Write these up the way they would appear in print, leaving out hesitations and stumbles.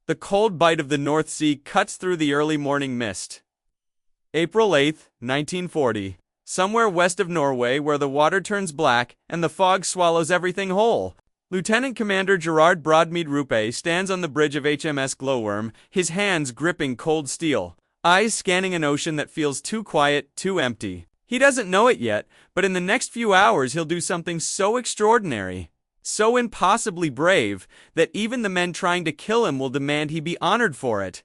The cold bite of the North Sea cuts through the early morning mist. April 8, 1940. Somewhere west of Norway where the water turns black and the fog swallows everything whole, Lieutenant Commander Gerard Broadmead Roope stands on the bridge of HMS Glowworm, his hands gripping cold steel, eyes scanning an ocean that feels too quiet, too empty. He doesn't know it yet, but in the next few hours he'll do something so extraordinary, so impossibly brave, that even the men trying to kill him will demand he be honored for it.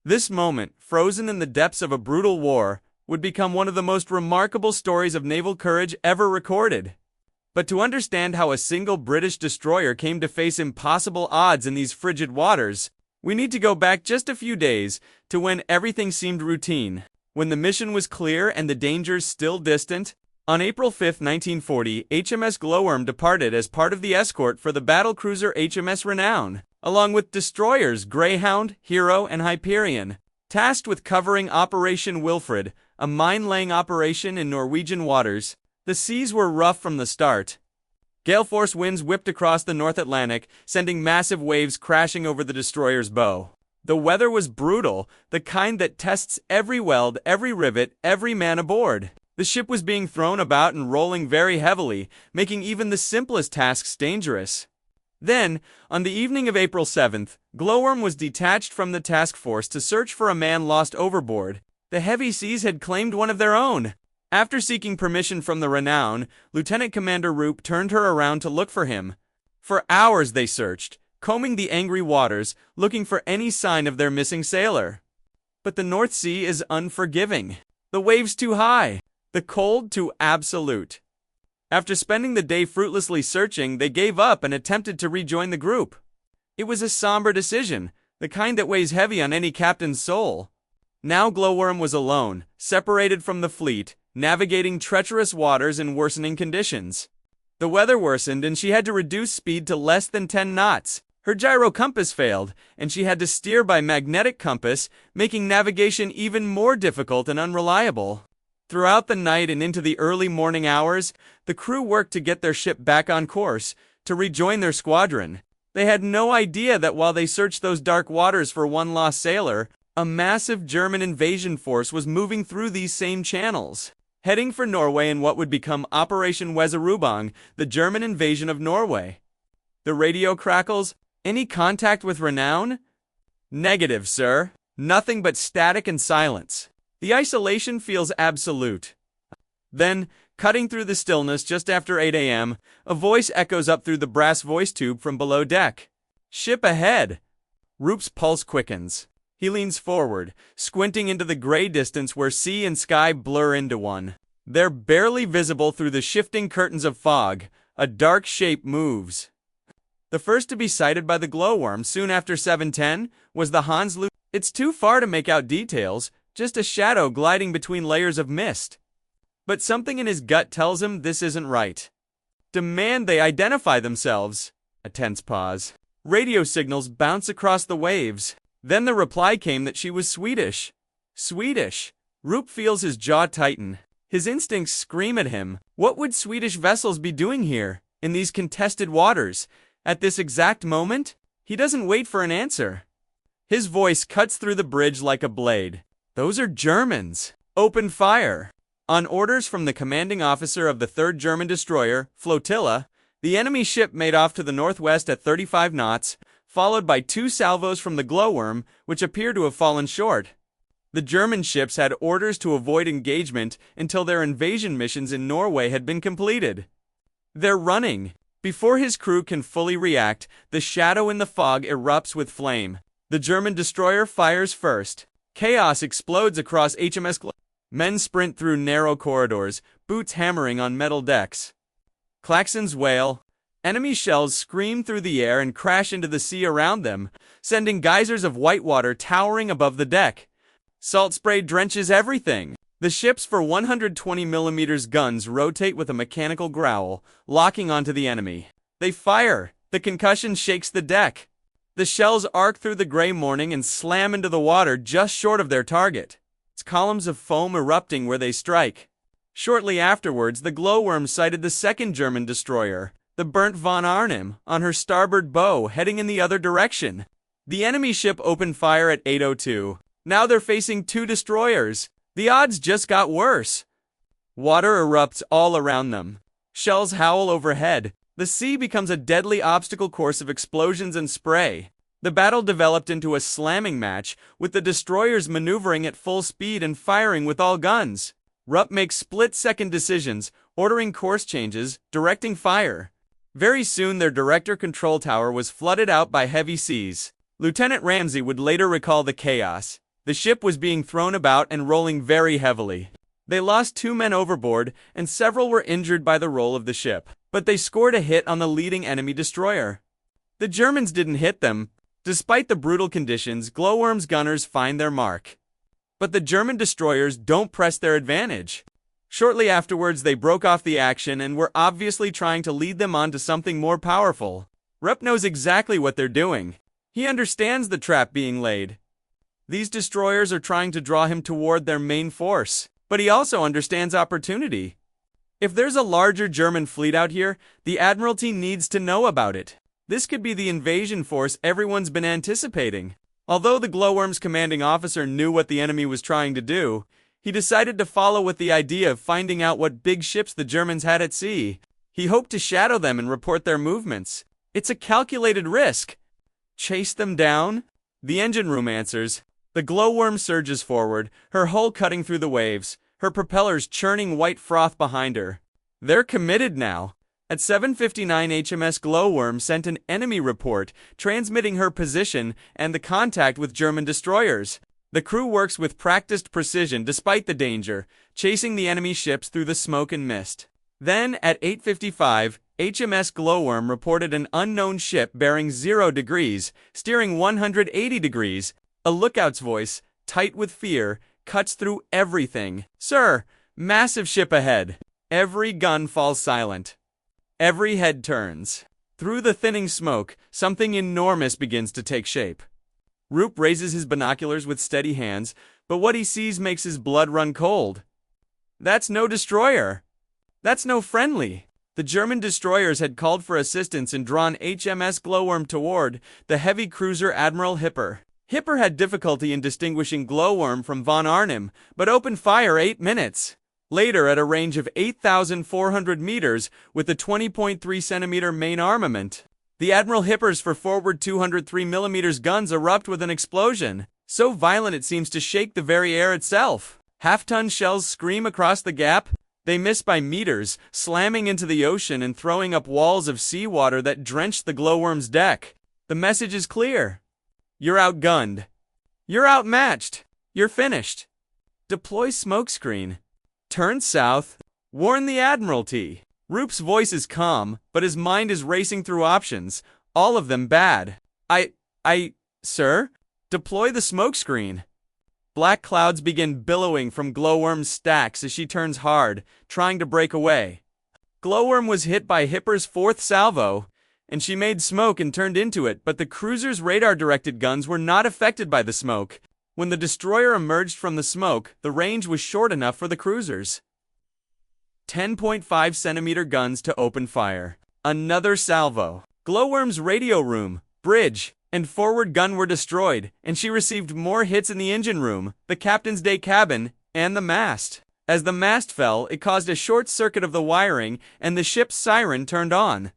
This moment, frozen in the depths of a brutal war, would become one of the most remarkable stories of naval courage ever recorded. But to understand how a single British destroyer came to face impossible odds in these frigid waters, we need to go back just a few days to when everything seemed routine, when the mission was clear and the dangers still distant. On April 5, 1940, HMS Glowworm departed as part of the escort for the battlecruiser HMS Renown, along with destroyers Greyhound, Hero, and Hyperion, tasked with covering Operation Wilfred, a mine-laying operation in Norwegian waters. The seas were rough from the start. Gale-force winds whipped across the North Atlantic, sending massive waves crashing over the destroyer's bow. The weather was brutal, the kind that tests every weld, every rivet, every man aboard. The ship was being thrown about and rolling very heavily, making even the simplest tasks dangerous. Then, on the evening of April 7th, Glowworm was detached from the task force to search for a man lost overboard. The heavy seas had claimed one of their own. After seeking permission from the Renown, Lieutenant Commander Roope turned her around to look for him. For hours they searched, combing the angry waters, looking for any sign of their missing sailor. But the North Sea is unforgiving. The waves too high, the cold too absolute. After spending the day fruitlessly searching, they gave up and attempted to rejoin the group. It was a somber decision, the kind that weighs heavy on any captain's soul. Now Glowworm was alone, separated from the fleet, navigating treacherous waters in worsening conditions. The weather worsened and she had to reduce speed to less than 10 knots. Her gyro compass failed, and she had to steer by magnetic compass, making navigation even more difficult and unreliable. Throughout the night and into the early morning hours, the crew worked to get their ship back on course, to rejoin their squadron. They had no idea that while they searched those dark waters for one lost sailor, a massive German invasion force was moving through these same channels, heading for Norway in what would become Operation Weserübung, the German invasion of Norway. The radio crackles, "Any contact with Renown?" "Negative, sir. Nothing but static and silence." The isolation feels absolute. Then, cutting through the stillness just after 8 a.m., a voice echoes up through the brass voice tube from below deck. "Ship ahead." Roope's pulse quickens. He leans forward, squinting into the gray distance where sea and sky blur into one. They're barely visible through the shifting curtains of fog. A dark shape moves. The first to be sighted by the Glowworm soon after 7:10 was the Hans Lu. It's too far to make out details, just a shadow gliding between layers of mist. But something in his gut tells him this isn't right. Demand they identify themselves. A tense pause. Radio signals bounce across the waves. Then the reply came that she was Swedish. Swedish. Roope feels his jaw tighten. His instincts scream at him. What would Swedish vessels be doing here, in these contested waters, at this exact moment? He doesn't wait for an answer. His voice cuts through the bridge like a blade. "Those are Germans. Open fire." On orders from the commanding officer of the 3rd German destroyer, Flotilla, the enemy ship made off to the northwest at 35 knots, followed by 2 salvos from the Glowworm, which appear to have fallen short. The German ships had orders to avoid engagement until their invasion missions in Norway had been completed. They're running. Before his crew can fully react, the shadow in the fog erupts with flame. The German destroyer fires first. Chaos explodes across HMS Glowworm. Men sprint through narrow corridors, boots hammering on metal decks. Klaxons wail. Enemy shells scream through the air and crash into the sea around them, sending geysers of white water towering above the deck. Salt spray drenches everything. The ship's 120mm guns rotate with a mechanical growl, locking onto the enemy. They fire. The concussion shakes the deck. The shells arc through the gray morning and slam into the water just short of their target. It's columns of foam erupting where they strike. Shortly afterwards, the Glowworm sighted the 2nd German destroyer, the burnt von Arnim, on her starboard bow, heading in the other direction. The enemy ship opened fire at 8:02. Now they're facing 2 destroyers. The odds just got worse. Water erupts all around them. Shells howl overhead. The sea becomes a deadly obstacle course of explosions and spray. The battle developed into a slamming match, with the destroyers maneuvering at full speed and firing with all guns. Roope makes split-second decisions, ordering course changes, directing fire. Very soon their director control tower was flooded out by heavy seas. Lieutenant Ramsey would later recall the chaos. The ship was being thrown about and rolling very heavily. They lost 2 men overboard, and several were injured by the roll of the ship. But they scored a hit on the leading enemy destroyer. The Germans didn't hit them. Despite the brutal conditions, Glowworm's gunners find their mark. But the German destroyers don't press their advantage. Shortly afterwards, they broke off the action and were obviously trying to lead them on to something more powerful. Roope knows exactly what they're doing. He understands the trap being laid. These destroyers are trying to draw him toward their main force, but he also understands opportunity. If there's a larger German fleet out here, the Admiralty needs to know about it. This could be the invasion force everyone's been anticipating. Although the Glowworm's commanding officer knew what the enemy was trying to do, he decided to follow with the idea of finding out what big ships the Germans had at sea. He hoped to shadow them and report their movements. It's a calculated risk. Chase them down? The engine room answers. The Glowworm surges forward, her hull cutting through the waves, her propellers churning white froth behind her. They're committed now. At 7:59, HMS Glowworm sent an enemy report, transmitting her position and the contact with German destroyers. The crew works with practiced precision despite the danger, chasing the enemy ships through the smoke and mist. Then, at 8:55, HMS Glowworm reported an unknown ship bearing 0 degrees, steering 180 degrees. A lookout's voice, tight with fear, cuts through everything. "Sir, massive ship ahead." Every gun falls silent. Every head turns. Through the thinning smoke, something enormous begins to take shape. Roope raises his binoculars with steady hands, but what he sees makes his blood run cold. That's no destroyer. That's no friendly. The German destroyers had called for assistance and drawn HMS Glowworm toward the heavy cruiser Admiral Hipper. Hipper had difficulty in distinguishing Glowworm from von Arnim, but opened fire 8 minutes. Later, at a range of 8,400 meters with a 20.3-centimeter main armament, the Admiral Hipper's forward 203mm guns erupt with an explosion, so violent it seems to shake the very air itself. Half-ton shells scream across the gap. They miss by meters, slamming into the ocean and throwing up walls of seawater that drench the Glowworm's deck. The message is clear. You're outgunned. You're outmatched. You're finished. Deploy smokescreen. Turn south. Warn the Admiralty. Roope's voice is calm, but his mind is racing through options, all of them bad. Sir? Deploy the smokescreen. Black clouds begin billowing from Glowworm's stacks as she turns hard, trying to break away. Glowworm was hit by Hipper's 4th salvo, and she made smoke and turned into it, but the cruiser's radar-directed guns were not affected by the smoke. When the destroyer emerged from the smoke, the range was short enough for the cruisers. 10.5-centimeter guns to open fire. Another salvo. Glowworm's radio room, bridge, and forward gun were destroyed, and she received more hits in the engine room, the captain's day cabin, and the mast. As the mast fell, it caused a short circuit of the wiring, and the ship's siren turned on,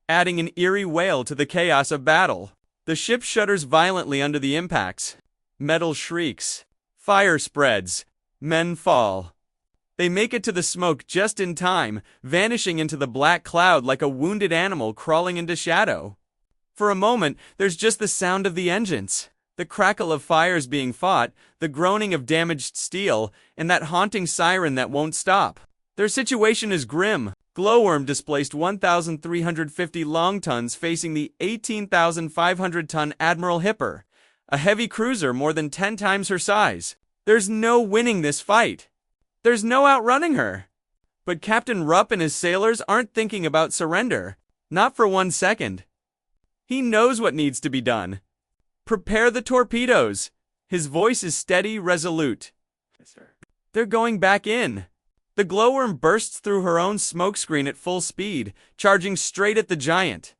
adding an eerie wail to the chaos of battle. The ship shudders violently under the impacts. Metal shrieks. Fire spreads. Men fall. They make it to the smoke just in time, vanishing into the black cloud like a wounded animal crawling into shadow. For a moment, there's just the sound of the engines, the crackle of fires being fought, the groaning of damaged steel, and that haunting siren that won't stop. Their situation is grim. Glowworm displaced 1,350 long tons facing the 18,500-ton Admiral Hipper, a heavy cruiser more than 10 times her size. There's no winning this fight. There's no outrunning her. But Captain Roope and his sailors aren't thinking about surrender. Not for 1 second. He knows what needs to be done. Prepare the torpedoes. His voice is steady, resolute. Yes, sir. They're going back in. The Glowworm bursts through her own smokescreen at full speed, charging straight at the giant.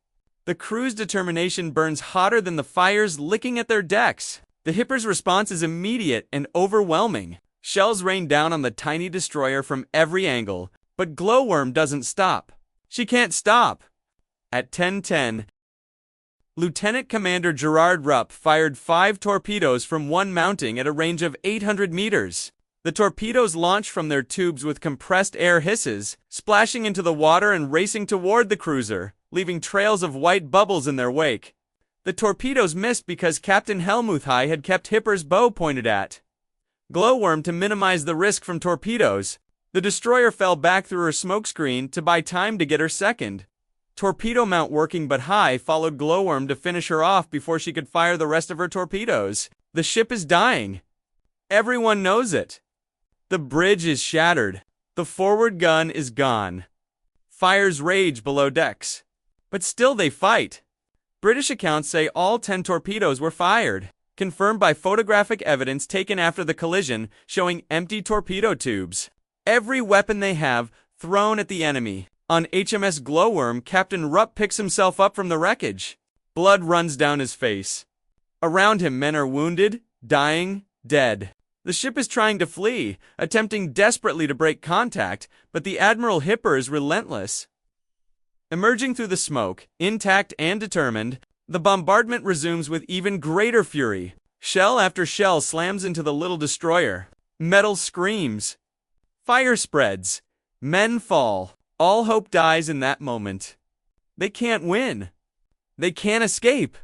The crew's determination burns hotter than the fires licking at their decks. The Hipper's response is immediate and overwhelming. Shells rain down on the tiny destroyer from every angle, but Glowworm doesn't stop. She can't stop. At 10:10, Lieutenant Commander Gerard Roope fired 5 torpedoes from one mounting at a range of 800 meters. The torpedoes launch from their tubes with compressed air hisses, splashing into the water and racing toward the cruiser, leaving trails of white bubbles in their wake. The torpedoes missed because Captain Helmuthai had kept Hipper's bow pointed at Glowworm to minimize the risk from torpedoes. The destroyer fell back through her smokescreen to buy time to get her second. Torpedo mount working but high followed Glowworm to finish her off before she could fire the rest of her torpedoes. The ship is dying. Everyone knows it. The bridge is shattered. The forward gun is gone. Fires rage below decks. But still they fight. British accounts say all 10 torpedoes were fired, confirmed by photographic evidence taken after the collision showing empty torpedo tubes. Every weapon they have thrown at the enemy. On HMS Glowworm, Captain Roope picks himself up from the wreckage. Blood runs down his face. Around him, men are wounded, dying, dead. The ship is trying to flee, attempting desperately to break contact, but the Admiral Hipper is relentless. Emerging through the smoke, intact and determined, the bombardment resumes with even greater fury. Shell after shell slams into the little destroyer. Metal screams. Fire spreads. Men fall. All hope dies in that moment. They can't win. They can't escape.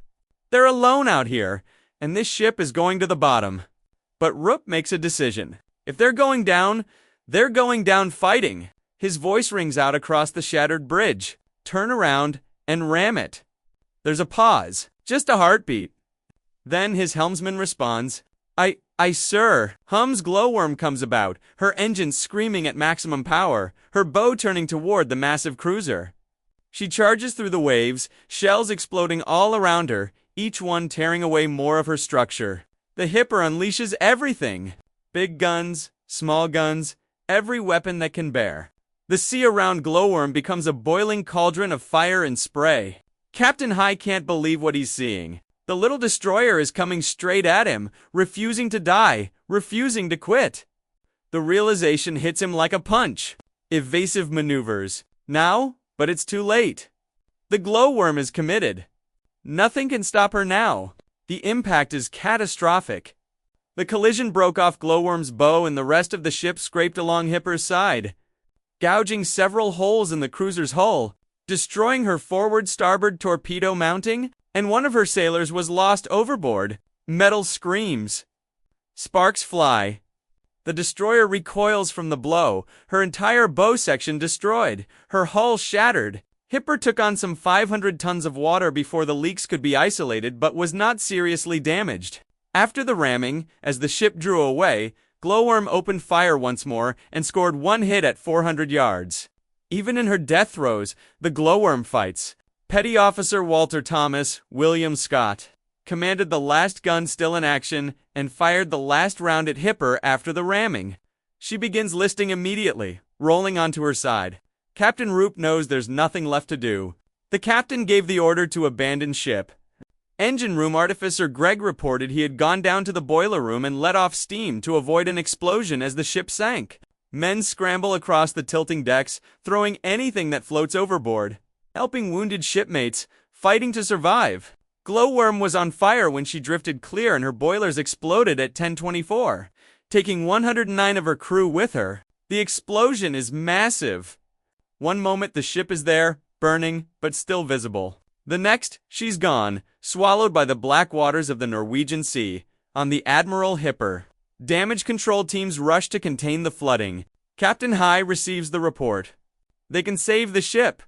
They're alone out here, and this ship is going to the bottom. But Roope makes a decision. If they're going down fighting. His voice rings out across the shattered bridge. Turn around and ram it. There's a pause, just a heartbeat. Then his helmsman responds, I, sir. Hums Glowworm comes about, her engines screaming at maximum power, her bow turning toward the massive cruiser. She charges through the waves, shells exploding all around her, each one tearing away more of her structure. The Hipper unleashes everything. Big guns, small guns, every weapon that can bear. The sea around Glowworm becomes a boiling cauldron of fire and spray. Captain High can't believe what he's seeing. The little destroyer is coming straight at him, refusing to die, refusing to quit. The realization hits him like a punch. Evasive maneuvers. Now, but it's too late. The Glowworm is committed. Nothing can stop her now. The impact is catastrophic. The collision broke off Glowworm's bow and the rest of the ship scraped along Hipper's side, gouging several holes in the cruiser's hull, destroying her forward starboard torpedo mounting, and one of her sailors was lost overboard. Metal screams. Sparks fly. The destroyer recoils from the blow, her entire bow section destroyed, her hull shattered. Hipper took on some 500 tons of water before the leaks could be isolated but was not seriously damaged. After the ramming, as the ship drew away, Glowworm opened fire once more and scored one hit at 400 yards. Even in her death throes, the Glowworm fights. Petty Officer Walter Thomas, William Scott, commanded the last gun still in action and fired the last round at Hipper after the ramming. She begins listing immediately, rolling onto her side. Captain Roope knows there's nothing left to do. The captain gave the order to abandon ship. Engine room artificer Greg reported he had gone down to the boiler room and let off steam to avoid an explosion as the ship sank. Men scramble across the tilting decks, throwing anything that floats overboard, helping wounded shipmates, fighting to survive. Glowworm was on fire when she drifted clear and her boilers exploded at 10:24, taking 109 of her crew with her. The explosion is massive. One moment the ship is there, burning, but still visible. The next, she's gone, swallowed by the black waters of the Norwegian Sea, on the Admiral Hipper. Damage control teams rush to contain the flooding. Captain High receives the report. They can save the ship.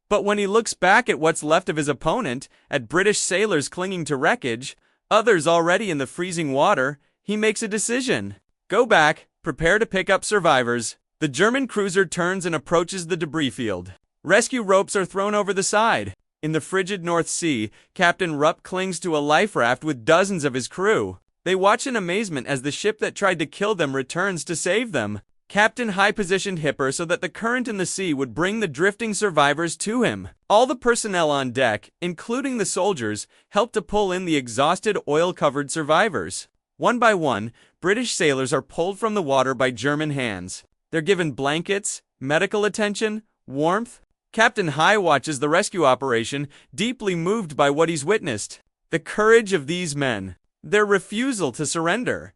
But when he looks back at what's left of his opponent, at British sailors clinging to wreckage, others already in the freezing water, he makes a decision. Go back, prepare to pick up survivors. The German cruiser turns and approaches the debris field. Rescue ropes are thrown over the side. In the frigid North Sea, Captain Roope clings to a life raft with dozens of his crew. They watch in amazement as the ship that tried to kill them returns to save them. Captain High positioned Hipper so that the current in the sea would bring the drifting survivors to him. All the personnel on deck, including the soldiers, helped to pull in the exhausted, oil-covered survivors. One by one, British sailors are pulled from the water by German hands. They're given blankets, medical attention, warmth. Captain High watches the rescue operation, deeply moved by what he's witnessed. The courage of these men. Their refusal to surrender.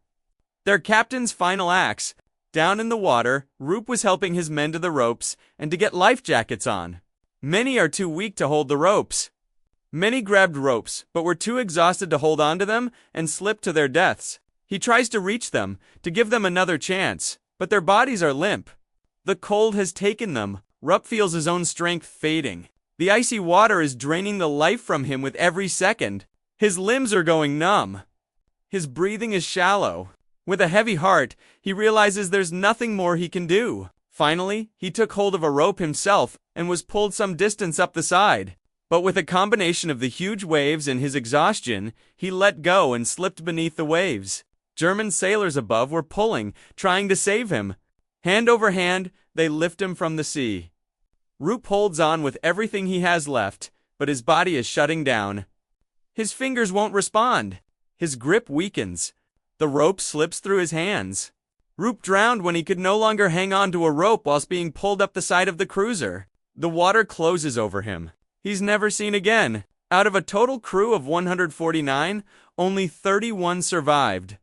Their captain's final acts. Down in the water, Roope was helping his men to the ropes and to get life jackets on. Many are too weak to hold the ropes. Many grabbed ropes, but were too exhausted to hold on to them and slipped to their deaths. He tries to reach them, to give them another chance, but their bodies are limp. The cold has taken them. Roope feels his own strength fading. The icy water is draining the life from him with every second. His limbs are going numb. His breathing is shallow. With a heavy heart, he realizes there's nothing more he can do. Finally, he took hold of a rope himself and was pulled some distance up the side. But with a combination of the huge waves and his exhaustion, he let go and slipped beneath the waves. German sailors above were pulling, trying to save him. Hand over hand, they lift him from the sea. Roope holds on with everything he has left, but his body is shutting down. His fingers won't respond. His grip weakens. The rope slips through his hands. Roope drowned when he could no longer hang on to a rope whilst being pulled up the side of the cruiser. The water closes over him. He's never seen again. Out of a total crew of 149, only 31 survived.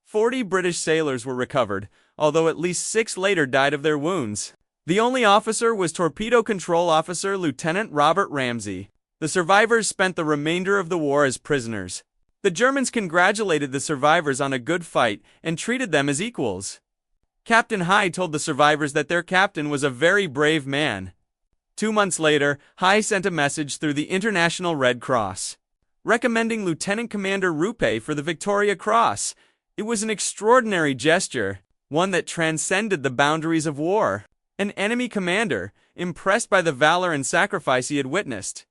40 British sailors were recovered, although at least 6 later died of their wounds. The only officer was Torpedo Control Officer Lieutenant Robert Ramsey. The survivors spent the remainder of the war as prisoners. The Germans congratulated the survivors on a good fight and treated them as equals. Captain High told the survivors that their captain was a very brave man. 2 months later, High sent a message through the International Red Cross, recommending Lieutenant Commander Roope for the Victoria Cross. It was an extraordinary gesture, one that transcended the boundaries of war. An enemy commander, impressed by the valor and sacrifice he had witnessed,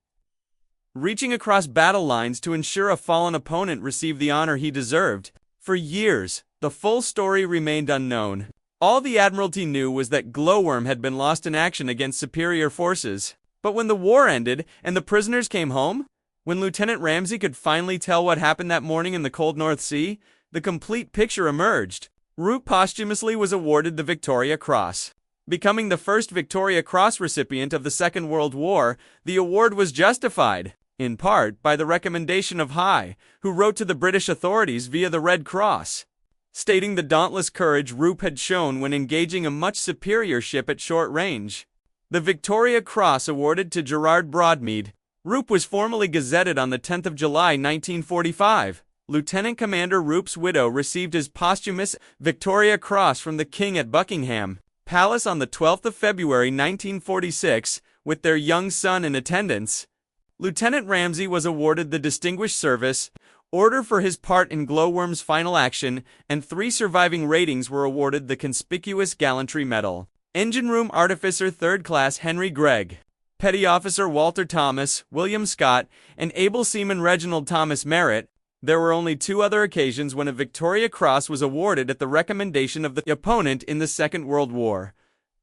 reaching across battle lines to ensure a fallen opponent received the honor he deserved. For years, the full story remained unknown. All the Admiralty knew was that Glowworm had been lost in action against superior forces. But when the war ended and the prisoners came home, when Lieutenant Ramsey could finally tell what happened that morning in the cold North Sea, the complete picture emerged. Roope posthumously was awarded the Victoria Cross. Becoming the first Victoria Cross recipient of the Second World War, the award was justified, in part, by the recommendation of High, who wrote to the British authorities via the Red Cross, stating the dauntless courage Roope had shown when engaging a much superior ship at short range. The Victoria Cross awarded to Gerard Broadmead Roope was formally gazetted on the 10th of July 1945. Lieutenant Commander Roope's widow received his posthumous Victoria Cross from the King at Buckingham Palace on the 12th of February 1946, with their young son in attendance. Lieutenant Ramsey was awarded the Distinguished Service Order for his part in Glowworm's final action, and 3 surviving ratings were awarded the Conspicuous Gallantry Medal. Engine Room Artificer 3rd Class Henry Gregg, Petty Officer Walter Thomas, William Scott, and Able Seaman Reginald Thomas Merritt. There were only 2 other occasions when a Victoria Cross was awarded at the recommendation of the opponent in the Second World War.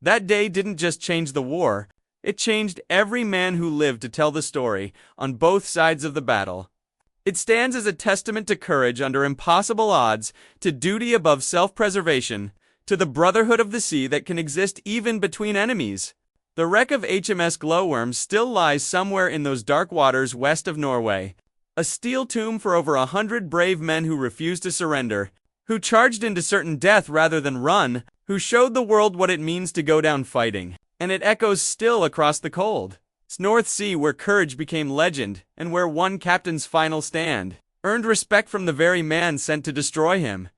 That day didn't just change the war, it changed every man who lived to tell the story on both sides of the battle. It stands as a testament to courage under impossible odds, to duty above self-preservation, to the brotherhood of the sea that can exist even between enemies. The wreck of HMS Glowworm still lies somewhere in those dark waters west of Norway. A steel tomb for over 100 brave men who refused to surrender, who charged into certain death rather than run, who showed the world what it means to go down fighting. And it echoes still across the cold North Sea, where courage became legend, and where one captain's final stand earned respect from the very man sent to destroy him.